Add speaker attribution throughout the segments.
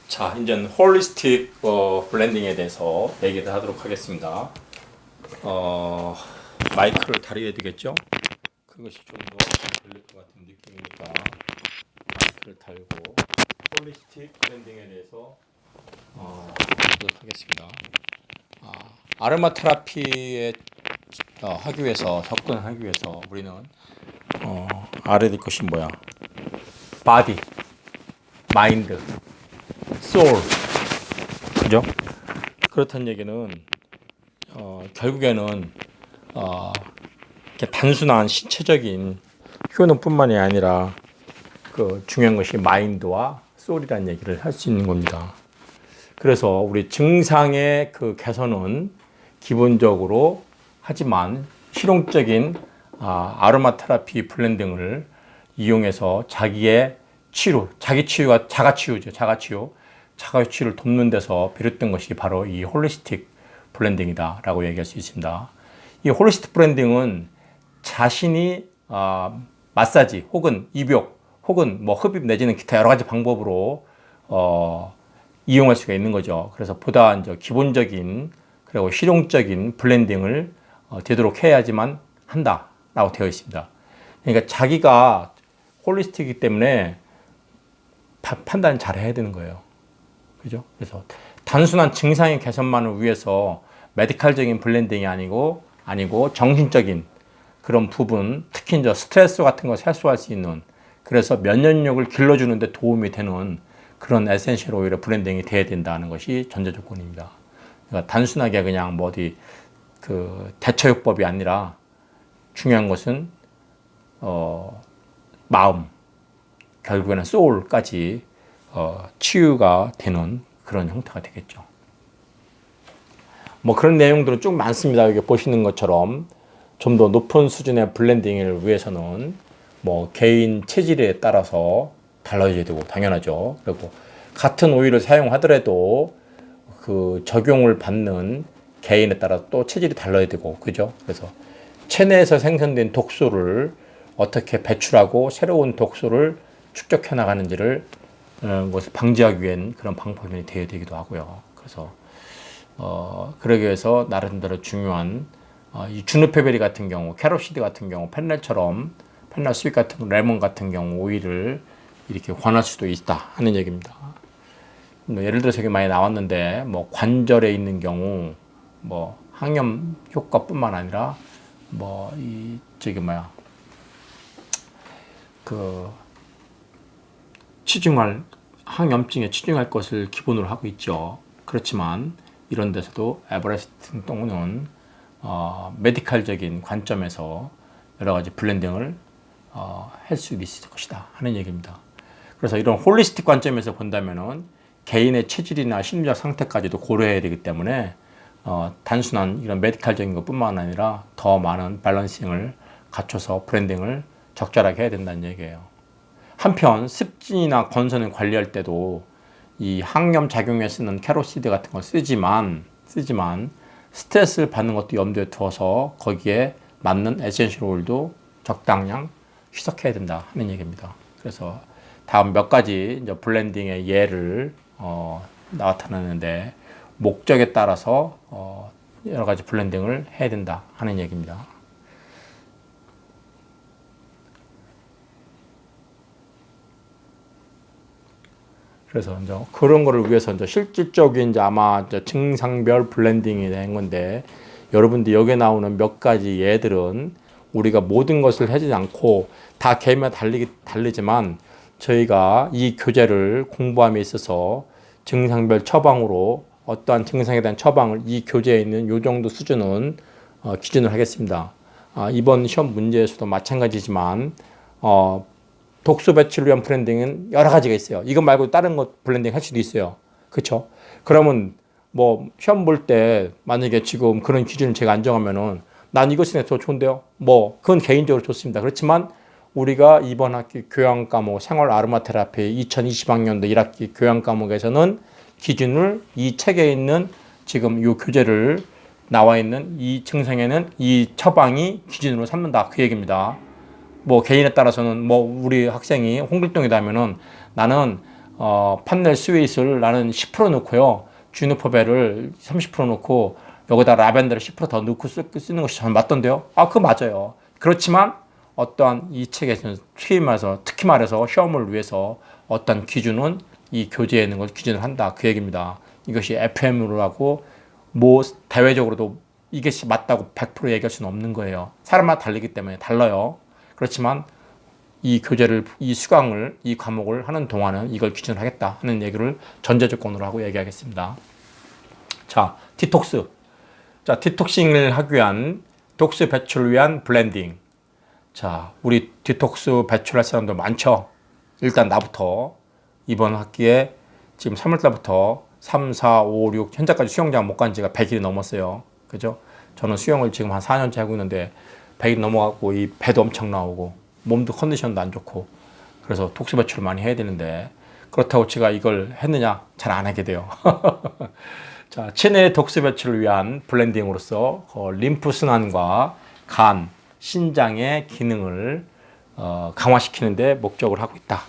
Speaker 1: 자, 이제 홀리스틱 블렌딩에 대해서 얘기를 하도록 하겠습니다. 마이크를 다려야 되겠죠? 그것이 좀 더 들릴 것 같은 느낌이니까 마이크를 달고 홀리스틱 블렌딩에 대해서 하도록 하겠습니다. 아로마 테라피에 하기 위해서 접근하기 위해서 우리는 알아야 될 것이 뭐야? 바디, 마인드, 소울, 그죠? 그렇다는 얘기는 결국에는 단순한 신체적인 효능뿐만이 아니라 그 중요한 것이 마인드와 소울이라는 얘기를 할 수 있는 겁니다. 그래서 우리 증상의 그 개선은 기본적으로 하지만 실용적인 아로마 테라피 블렌딩을 이용해서 자기의 치료, 자기 치유가 자가 치유죠. 자가 치유를 돕는 데서 비롯된 것이 바로 이 홀리스틱 블렌딩이다라고 얘기할 수 있습니다. 이 홀리스틱 블렌딩은 자신이 마사지 혹은 입욕 혹은 뭐 흡입 내지는 기타 여러 가지 방법으로 이용할 수가 있는 거죠. 그래서 보다 이제 기본적인 그리고 실용적인 블렌딩을 되도록 해야지만 한다라고 되어 있습니다. 그러니까 자기가 홀리스틱이기 때문에 판단을 잘 해야 되는 거예요. 그죠? 그래서 단순한 증상의 개선만을 위해서 메디컬적인 블렌딩이 아니고 정신적인 그런 부분, 특히 이제 스트레스 같은 거 해소할 수 있는, 그래서 면역력을 길러주는 데 도움이 되는 그런 에센셜 오일의 블렌딩이 돼야 된다는 것이 전제 조건입니다. 그러니까 단순하게 그냥 뭐 어디 그 대처요법이 아니라 중요한 것은 마음, 결국에는 소울까지 치유가 되는 그런 형태가 되겠죠. 뭐 그런 내용들은 쭉 많습니다. 여기 보시는 것처럼 좀 더 높은 수준의 블렌딩을 위해서는 뭐 개인 체질에 따라서 달라져야 되고 당연하죠. 그리고 같은 오일을 사용하더라도 그 적용을 받는 개인에 따라 또 체질이 달라야 되고, 그죠? 그래서 체내에서 생성된 독소를 어떻게 배출하고 새로운 독소를 축적해 나가는지를 것을 방지하기 위한 그런 방법이 되어야 되기도 하고요. 그래서 그러기 위해서 나름대로 중요한 이 주누페베리 같은 경우, 캐럿시드 같은 경우, 펜날 스윗 같은 경우, 레몬 같은 경우 오일을 이렇게 권할 수도 있다 하는 얘기입니다. 예를 들어서 여기 많이 나왔는데 뭐 관절에 있는 경우 뭐 항염 효과뿐만 아니라 뭐 이 저기 뭐야 그 치중할 항염증에 치중할 것을 기본으로 하고 있죠. 그렇지만 이런 데서도 에버레스트 또는 메디컬적인 관점에서 여러 가지 블렌딩을 할 수 있을 것이다 하는 얘기입니다. 그래서 이런 홀리스틱 관점에서 본다면은 개인의 체질이나 심리적 상태까지도 고려해야 되기 때문에 단순한 이런 메디컬적인 것뿐만 아니라 더 많은 밸런싱을 갖춰서 브랜딩을 적절하게 해야 된다는 얘기예요. 한편 습진이나 건선을 관리할 때도 이 항염 작용에 쓰는 캐로시드 같은 걸 쓰지만 스트레스를 받는 것도 염두에 두어서 거기에 맞는 에센셜 오일도 적당량 희석해야 된다 하는 얘기입니다. 그래서 다음 몇 가지 이제 블렌딩의 예를 나타나는데 목적에 따라서 여러 가지 블렌딩을 해야 된다 하는 얘기입니다. 그래서 이제 그런 거를 위해서 이제 실질적인 이제 아마 이제 증상별 블렌딩이 된 건데, 여러분들 여기에 나오는 몇 가지 예들은 우리가 모든 것을 하지 않고 다 개인마다 다르지만 저희가 이 교재를 공부함에 있어서 증상별 처방으로 어떠한 증상에 대한 처방을 이 교재에 있는 요 정도 수준은 기준을 하겠습니다. 이번 시험 문제에서도 마찬가지지만 독소 배출을 위한 블렌딩은 여러 가지가 있어요. 이것 말고 다른 것 블렌딩 할 수도 있어요. 그렇죠? 그러면 뭐 시험 볼 때 만약에 지금 그런 기준을 제가 안 정하면은 난 이것이 더 좋은데요. 뭐 그건 개인적으로 좋습니다. 그렇지만 우리가 이번 학기 교양 과목 생활 아로마 테라피 2020학년도 1학기 교양 과목에서는 기준을 이 책에 있는 지금 이 교재를 나와 있는 이 증상에는 이 처방이 기준으로 삼는다 그 얘기입니다. 뭐 개인에 따라서는 뭐 우리 학생이 홍길동이다 하면은 나는 판넬 스웨이트를 나는 10% 넣고요. 주니퍼벨을 30% 넣고 여기다 라벤더를 10% 더 넣고 쓰는 것이 저는 맞던데요. 아, 그거 맞아요. 그렇지만 어떠한 이 책에서는 특히 말해서 시험을 위해서 어떤 기준은 이 교재에 있는 걸 기준을 한다. 그 얘기입니다. 이것이 FM으로 하고 뭐 대외적으로도 이것이 맞다고 100% 얘기할 수는 없는 거예요. 사람마다 다르기 때문에 달라요. 그렇지만 이 교재를, 이 수강을, 이 과목을 하는 동안은 이걸 기준으로 하겠다 하는 얘기를 전제 조건으로 하고 얘기하겠습니다. 자, 디톡스. 자, 디톡싱을 하기 위한, 독스 배출을 위한 블렌딩. 자, 우리 디톡스 배출할 사람들 많죠? 일단 나부터 이번 학기에 지금 3월달부터 3, 4, 5, 6 현재까지 수영장 못 간 지가 100일이 넘었어요. 그죠? 저는 수영을 지금 한 4년째 하고 있는데 100일 넘어가고 이 배도 엄청 나오고 몸도 컨디션도 안 좋고 그래서 독소 배출을 많이 해야 되는데 그렇다고 제가 이걸 했느냐? 잘 안 하게 돼요. 자, 체내 독소 배출을 위한 블렌딩으로서 림프 순환과 간, 신장의 기능을 강화시키는 데 목적을 하고 있다.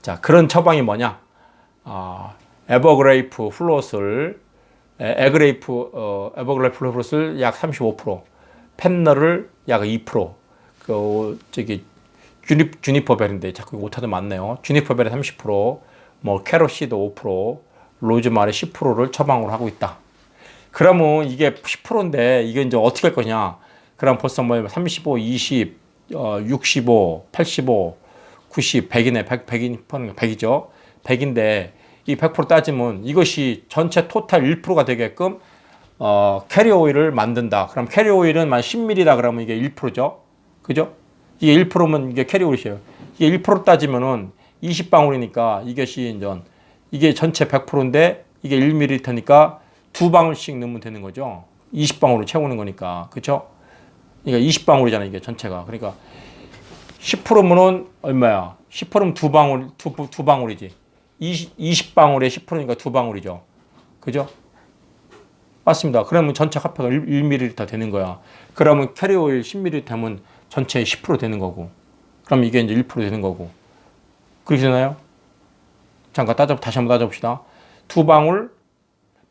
Speaker 1: 자, 그런 처방이 뭐냐? 에버그레이프 플롯을 에버그레이프 플롯을 약 35%, 펜너를 약 2%, 주니퍼벨인데 자꾸 오타도 많네요. 주니퍼벨이 30%, 뭐 캐럿시드 5%, 로즈마리 10%를 처방으로 하고 있다. 그러면 이게 10%인데 이게 이제 어떻게 할 거냐? 그럼 벌써 뭐 35, 20, 65, 85, 90, 100이네. 100이죠. 100인데 이 100% 따지면 이것이 전체 토탈 1%가 되게끔 캐리오일을 만든다. 그럼 캐리오일은 만 10ml다 그러면 이게 1%죠. 그죠? 이게 1%면 이게 캐리오일이에요. 이게 1% 따지면은 20방울이니까 이것이 이게 전체 100%인데 이게 1ml니까 2방울씩 넣으면 되는 거죠. 20방울을 채우는 거니까. 그렇죠? 그러니까 20방울이잖아요, 이게 전체가. 그러니까 10%면은 얼마야? 10%면 2방울이지. 20방울에 10%니까 2방울이죠. 그죠? 맞습니다. 그러면 전체 합해가 1ml 되는 거야. 그러면 캐리오일 10ml 하면 전체 10% 되는 거고. 그럼 이게 이제 1% 되는 거고. 그렇게 되나요? 잠깐 다시 한번 따져봅시다. 2방울,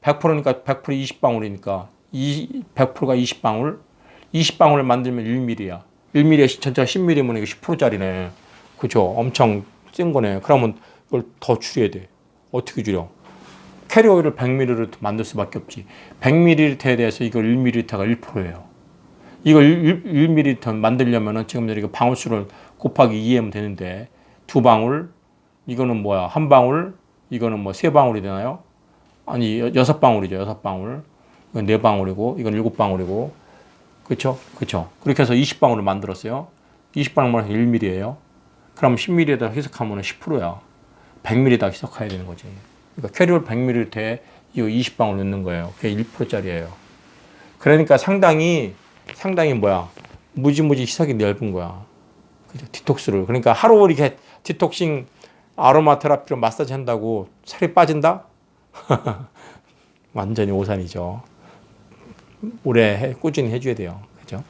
Speaker 1: 100%니까 100% 20방울이니까 100%가 20방울, 20방울을 만들면 1ml야. 1ml에 전체가 10ml면 이게 10%짜리네. 그죠? 엄청 센 거네. 그러면 이걸 더 줄여야 돼. 어떻게 줄여? 캐리오일을 100ml를 만들 수밖에 없지. 100ml에 대해서 이걸 1ml가 1%예요. 이걸 1ml 만들려면은 지금 이렇게 방울수를 곱하기 2하면 되는데 2방울, 이거는 뭐야? 1방울, 이거는 뭐 3방울이 되나요? 아니 6방울이죠. 6방울. 이건 4방울이고 이건 7방울이고. 그렇죠? 그렇죠. 그렇게 해서 20방울을 만들었어요. 20방울만 해서 1ml예요. 그럼 10ml에다 희석하면 10%야. 100ml에다 희석해야 되는 거지. 그러니까 캐리올 100ml에 이거 20방울 넣는 거예요. 그게 1%짜리예요. 그러니까 상당히 뭐야? 무지무지 희석이 넓은 거야. 그죠? 디톡스를. 그러니까 하루 이렇게 디톡싱 아로마 테라피로 마사지 한다고 살이 빠진다? 완전히 오산이죠. 오래 꾸준히 해줘야 돼요. 그죠?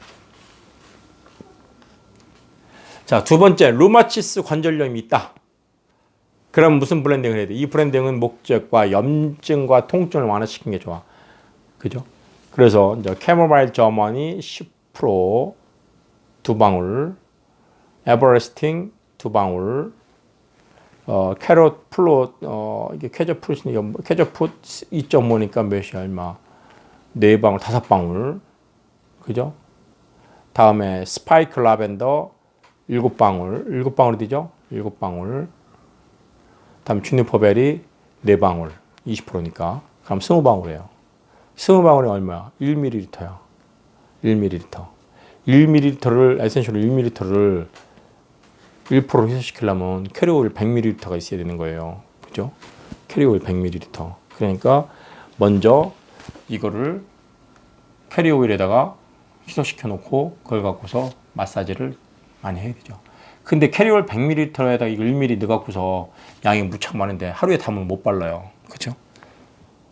Speaker 1: 자, 두 번째, 루마티스 관절염이 있다. 그럼 무슨 블렌딩을 해야 돼? 이 블렌딩은 목적과 염증과 통증을 완화시키는 게 좋아. 그죠? 그래서 이제 캐모마일 저머니 10% 2방울, 에버레스팅 2방울, 캐럿 플롯, 이게 캐저풋 2.5니까 몇이야, 얼마? 4방울, 5방울. 그죠? 다음에 스파이크 라벤더 7방울. 7방울이죠? 7방울. 다음 주니퍼벨이 4방울. 20%니까. 그럼 20방울이에요. 20방울이 얼마야? 1ml야. 1ml. 1ml를, 에센셜 1ml를 1% 희석시키려면 캐리오일 100ml가 있어야 되는 거예요. 그죠? 캐리오일 100ml. 그러니까 먼저 이거를 캐리오일에다가 희석시켜 놓고 그걸 갖고서 마사지를 많이 해야 되죠. 근데 캐리오일 100ml에다가 이거 1ml 넣어갖고서 양이 무척 많은데 하루에 담으면 못 발라요. 그죠?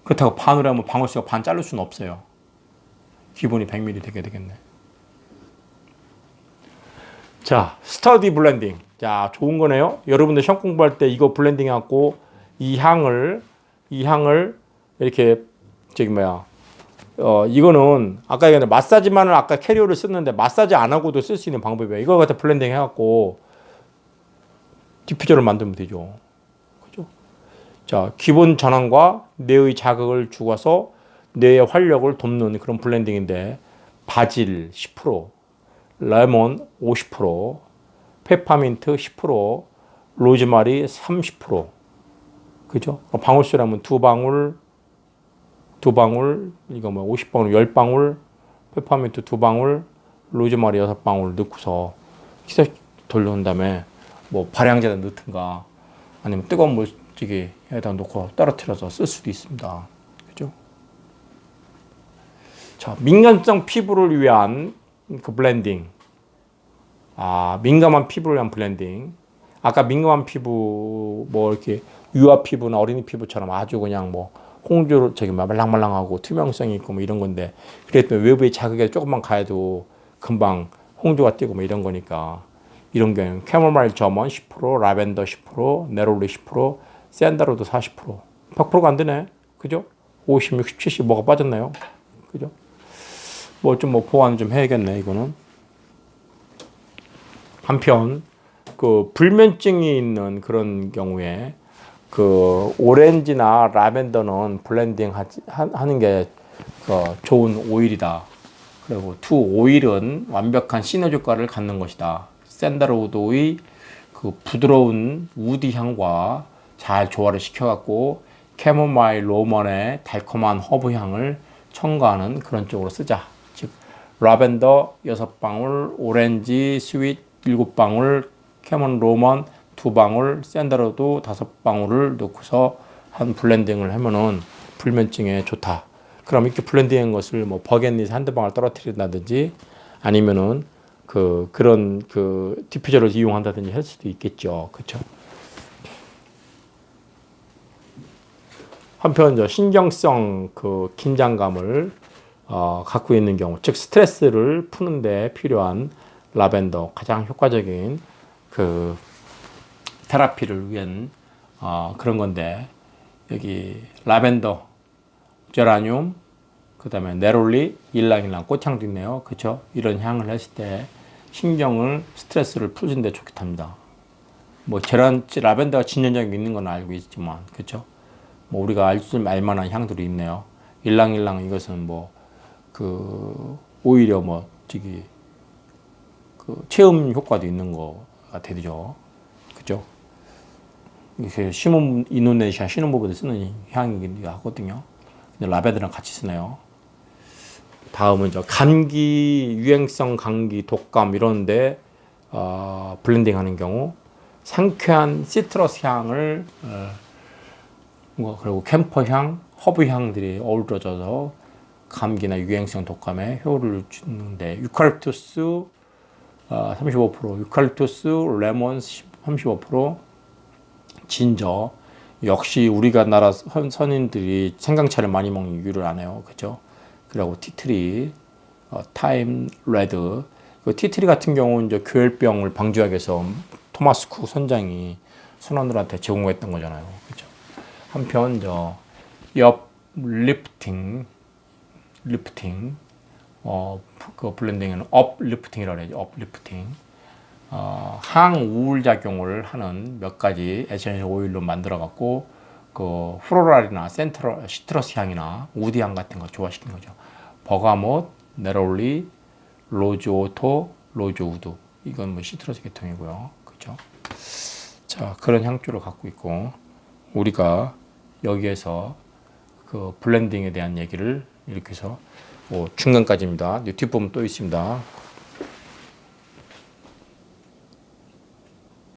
Speaker 1: 그렇다고 반으로 하면 방울수가 반 자를 수는 없어요. 기본이 100ml 되게 되겠네. 자, 스터디 블렌딩. 자, 좋은 거네요. 여러분들 시험 공부할 때 이거 블렌딩 해갖고 이 향을 이렇게 이거는 아까 얘기한 마사지만을 아까 캐리어를 썼는데 마사지 안 하고도 쓸 수 있는 방법이에요. 이거 갖다 블렌딩 해갖고 디퓨저를 만들면 되죠. 그죠? 자, 기본 전환과 뇌의 자극을 주어서 뇌의 활력을 돕는 그런 블렌딩인데 바질 10%, 레몬 50%, 페퍼민트 10%, 로즈마리 30%. 그죠? 방울수라면 두 방울, 이거 뭐 50방울, 10방울, 페퍼민트 2방울, 로즈마리 6방울 넣고서 기사 돌려온 다음에 뭐 발향제다 넣든가 아니면 뜨거운 물찌개에다 놓고 떨어뜨려서 쓸 수도 있습니다. 그죠? 자, 민감성 피부를 위한 그 블렌딩. 민감한 피부를 위한 블렌딩. 아까 민감한 피부 뭐 이렇게 유아 피부나 어린이 피부처럼 아주 그냥 뭐 홍조로 말랑말랑하고 투명성이 있고 뭐 이런 건데 그래도 외부의 자극에 조금만 가해도 금방 홍조가 띄고 뭐 이런 거니까 이런 경우는 캐모마일 저먼 10%, 라벤더 10%, 네롤리 10%, 샌다로드 40%. 100%가 안 되네. 그죠? 50, 60, 70 뭐가 빠졌나요? 그죠? 뭐 좀 보완 좀 해야겠네, 이거는. 한편 그 불면증이 있는 그런 경우에 그 오렌지나 라벤더는 블렌딩 하는 게 좋은 오일이다. 그리고 투 오일은 완벽한 시너지 효과를 갖는 것이다. 샌달우드의 그 부드러운 우디 향과 잘 조화를 시켜갖고 캐모마일 로먼의 달콤한 허브 향을 첨가하는 그런 쪽으로 쓰자. 즉 라벤더 6방울, 오렌지 스윗 7방울, 캐몬 로먼 2방울, 샌달우드 5방울을 넣고서 한 블렌딩을 하면은 불면증에 좋다. 그럼 이렇게 블렌딩한 것을 뭐 버겟릿 한두 방울 떨어뜨린다든지 아니면은 그런 디퓨저를 이용한다든지 할 수도 있겠죠. 그렇죠? 한편 신경성 긴장감을 갖고 있는 경우, 즉 스트레스를 푸는데 필요한 라벤더 가장 효과적인 테라피를 위한 그런 건데 여기 라벤더, 제라늄, 그 다음에 네롤리, 일랑일랑 꽃향도 있네요. 그렇죠? 이런 향을 했을 때 신경을 스트레스를 풀는데 좋겠답니다. 뭐 라벤더가 진전력이 있는 건 알고 있지만 그렇죠? 뭐 우리가 알만한 향들이 있네요. 일랑일랑 이것은 오히려 체험 효과도 있는 거가 되죠. 그죠? 이게 인도네시아 신혼부부들 쓰는 향이기도 하거든요. 근데 라벤더랑 같이 쓰네요. 다음은 감기, 유행성 감기, 독감 이런데 블렌딩 하는 경우 상쾌한 시트러스 향을 그리고 캠퍼 향, 허브 향들이 어우러져서 감기나 유행성 독감에 효를 주는데 유칼립투스 35%, 유칼립투스, 레몬 35%, 진저 역시 우리가 나라 선인들이 생강차를 많이 먹는 이유를 아네요. 그죠? 그리고 티트리, 타임 레드. 티트리 같은 경우는 이제 교열병을 방지하기 위해서 토마스 쿡 선장이 선원들한테 제공했던 거잖아요. 그죠? 한편 리프팅, 블렌딩은 업리프팅이라고 해야죠. 업리프팅. 항우울 작용을 하는 몇 가지 에센셜 오일로 만들어 갖고 플로랄이나 시트러스 향이나 우디 향 같은 거 조화시키는 거죠. 버가못, 네롤리, 로즈오토, 로즈우드. 이건 뭐 시트러스 계통이고요. 그렇죠? 자, 그런 향주를 갖고 있고 우리가 여기에서 블렌딩에 대한 얘기를 이렇게 해서 중간까지입니다. 뒷부분 또 있습니다.